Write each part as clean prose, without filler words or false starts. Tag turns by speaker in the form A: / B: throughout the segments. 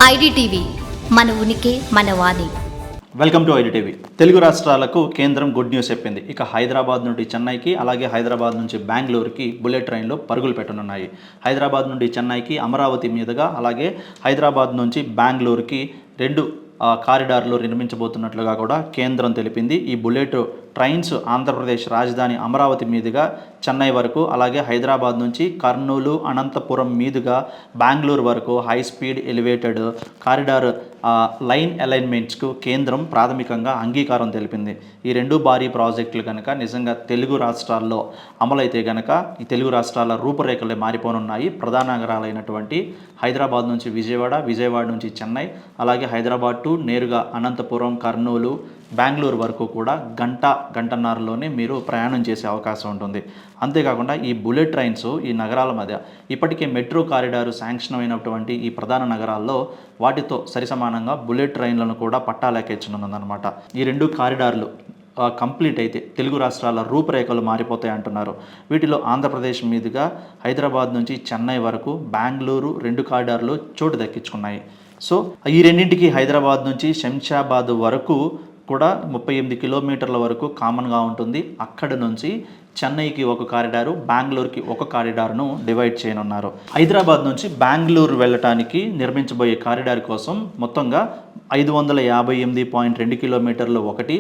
A: IDTV మన ఉనికి మన వాణి.
B: Welcome to IDTV. తెలుగు రాష్ట్రాలకు కేంద్రం గుడ్ న్యూస్ చెప్పింది. ఇక హైదరాబాద్ నుండి చెన్నైకి, అలాగే హైదరాబాద్ నుంచి బెంగళూరుకి బుల్లెట్ ట్రైన్లో పరుగులు పెట్టనున్నాయి. హైదరాబాద్ నుండి చెన్నైకి అమరావతి మీదుగా, అలాగే హైదరాబాద్ నుంచి బెంగళూరుకి రెండు కారిడార్లు నిర్మించబోతున్నట్లుగా కూడా కేంద్రం తెలిపింది. ఈ బుల్లెట్ ట్రైన్స్ ఆంధ్రప్రదేశ్ రాజధాని అమరావతి మీదుగా చెన్నై వరకు, అలాగే హైదరాబాద్ నుంచి కర్నూలు, అనంతపురం మీదుగా బెంగళూరు వరకు high speed elevated corridor line అలైన్మెంట్స్కు కేంద్రం ప్రాథమికంగా అంగీకారం తెలిపింది. ఈ రెండు భారీ ప్రాజెక్టులు కనుక నిజంగా తెలుగు రాష్ట్రాల్లో అమలైతే కనుక ఈ తెలుగు రాష్ట్రాల రూపురేఖలే మారిపోనున్నాయి. ప్రధాన నగరాలైనటువంటి హైదరాబాద్ నుంచి విజయవాడ, విజయవాడ నుంచి చెన్నై, అలాగే హైదరాబాద్ టు నేరుగా అనంతపురం, కర్నూలు, బెంగళూరు వరకు కూడా గంటన్నరలోనే మీరు ప్రయాణం చేసే అవకాశం ఉంటుంది. అంతేకాకుండా ఈ బుల్లెట్ ట్రైన్స్ ఈ నగరాల మధ్య ఇప్పటికే మెట్రో కారిడారు శాంక్షన్ అయినటువంటి ఈ ప్రధాన నగరాల్లో వాటితో సరిసమానంగా బుల్లెట్ ట్రైన్లను కూడా పట్టాలెక్కించనున్నదన్నమాట. ఈ రెండు కారిడార్లు కంప్లీట్ అయితే తెలుగు రాష్ట్రాల రూపురేఖలు మారిపోతాయి అంటున్నారు. వీటిలో ఆంధ్రప్రదేశ్ మీదుగా హైదరాబాద్ నుంచి చెన్నై వరకు బెంగళూరు రెండు కారిడార్లు చోటు దక్కించుకున్నాయి. సో ఈ రెండింటికి హైదరాబాద్ నుంచి శంషాబాద్ వరకు కూడా 38 కిలోమీటర్ల వరకు కామన్గా ఉంటుంది. అక్కడ నుంచి చెన్నైకి ఒక కారిడారు, బెంగళూరుకి ఒక కారిడార్ను డివైడ్ చేయనున్నారు. హైదరాబాద్ నుంచి బెంగళూరు వెళ్ళటానికి నిర్మించబోయే కారిడార్ కోసం మొత్తంగా 558.2 కిలోమీటర్లు ఒకటి,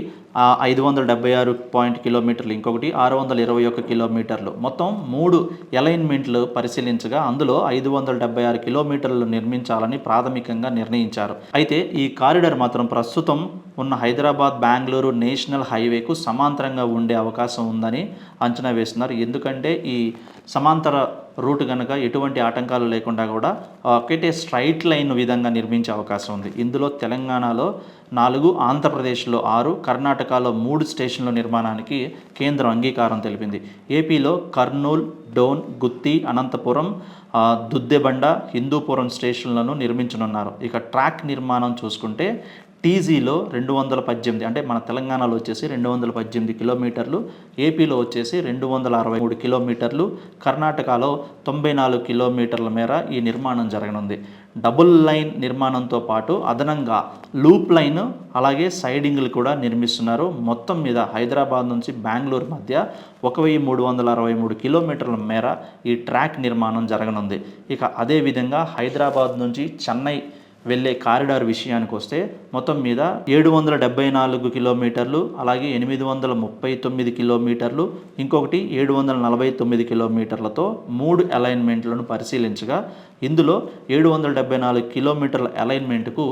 B: 576 కిలోమీటర్లు ఇంకొకటి, 621 కిలోమీటర్లు, మొత్తం 3 అలైన్మెంట్లు పరిశీలించగా అందులో 576 కిలోమీటర్లు నిర్మించాలని ప్రాథమికంగా నిర్ణయించారు. అయితే ఈ కారిడార్ మాత్రం ప్రస్తుతం ఉన్న హైదరాబాద్ బెంగళూరు నేషనల్ హైవేకు సమాంతరంగా ఉండే అవకాశం ఉందని అంచనా వేస్తున్నారు. ఎందుకంటే ఈ సమాంతర రూట్ కనుక ఎటువంటి ఆటంకాలు లేకుండా కూడా ఒకటే స్ట్రైట్ లైన్ విధంగా నిర్మించే అవకాశం ఉంది. ఇందులో తెలంగాణలో 4, ఆంధ్రప్రదేశ్లో 6, కర్ణాటకలో 3 స్టేషన్ల నిర్మాణానికి కేంద్రం అంగీకారం తెలిపింది. ఏపీలో కర్నూలు, డోన్, గుత్తి, అనంతపురం, దుద్దెబండ, హిందూపురం స్టేషన్లను నిర్మించనున్నారు. ఇక ట్రాక్ నిర్మాణం చూసుకుంటే టీజీలో 218, అంటే మన తెలంగాణలో వచ్చేసి 218 కిలోమీటర్లు, ఏపీలో వచ్చేసి 263 కిలోమీటర్లు, కర్ణాటకలో 94 కిలోమీటర్ల మేర ఈ నిర్మాణం జరగనుంది. డబుల్ లైన్ నిర్మాణంతో పాటు అదనంగా లూప్ లైన్, అలాగే సైడింగ్లు కూడా నిర్మిస్తున్నారు. మొత్తం మీద హైదరాబాద్ నుంచి బెంగళూరు మధ్య 1363 కిలోమీటర్ల మేర ఈ ట్రాక్ నిర్మాణం జరగనుంది. ఇక అదేవిధంగా హైదరాబాద్ నుంచి చెన్నై వెళ్ళే కారిడార్ విషయానికి వస్తే మొత్తం మీద 774 కిలోమీటర్లు, అలాగే 839 కిలోమీటర్లు, ఇంకొకటి 749 కిలోమీటర్లతో 3 అలైన్మెంట్లను పరిశీలించగా ఇందులో 774 కిలోమీటర్ల అలైన్మెంట్కు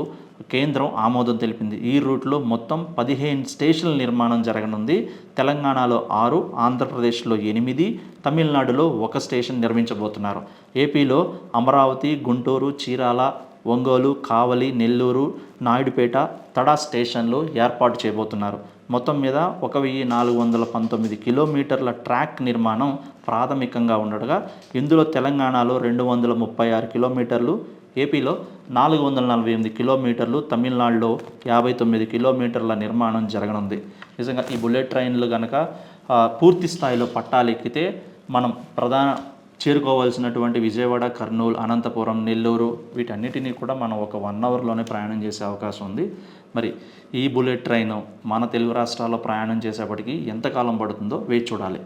B: కేంద్రం ఆమోదం తెలిపింది. ఈ రూట్లో మొత్తం 15 స్టేషన్ల నిర్మాణం జరగనుంది. తెలంగాణలో 6, ఆంధ్రప్రదేశ్లో 8, తమిళనాడులో 1 స్టేషన్ నిర్మించబోతున్నారు. ఏపీలో అమరావతి, గుంటూరు, చీరాల, ఒంగోలు, కావలి, నెల్లూరు, నాయుడుపేట, తడా స్టేషన్లు ఏర్పాటు చేయబోతున్నారు. మొత్తం మీద 1419 కిలోమీటర్ల ట్రాక్ నిర్మాణం ప్రాథమికంగా ఉండగా ఇందులో తెలంగాణలో 236 కిలోమీటర్లు, ఏపీలో 448 కిలోమీటర్లు, తమిళనాడులో 59 కిలోమీటర్ల నిర్మాణం జరగనుంది. నిజంగా ఈ బుల్లెట్ ట్రైన్లు కనుక పూర్తి స్థాయిలో పట్టాలెక్కితే మనం చేరుకోవాల్సినటువంటి విజయవాడ, కర్నూలు, అనంతపురం, నెల్లూరు వీటన్నిటినీ కూడా మనం ఒక 1 అవర్లోనే ప్రయాణం చేసే అవకాశం ఉంది. మరి ఈ బుల్లెట్ ట్రైన్ మన తెలుగు రాష్ట్రాల్లో ప్రయాణం చేసేప్పటికీ ఎంతకాలం పడుతుందో వేచి చూడాలి.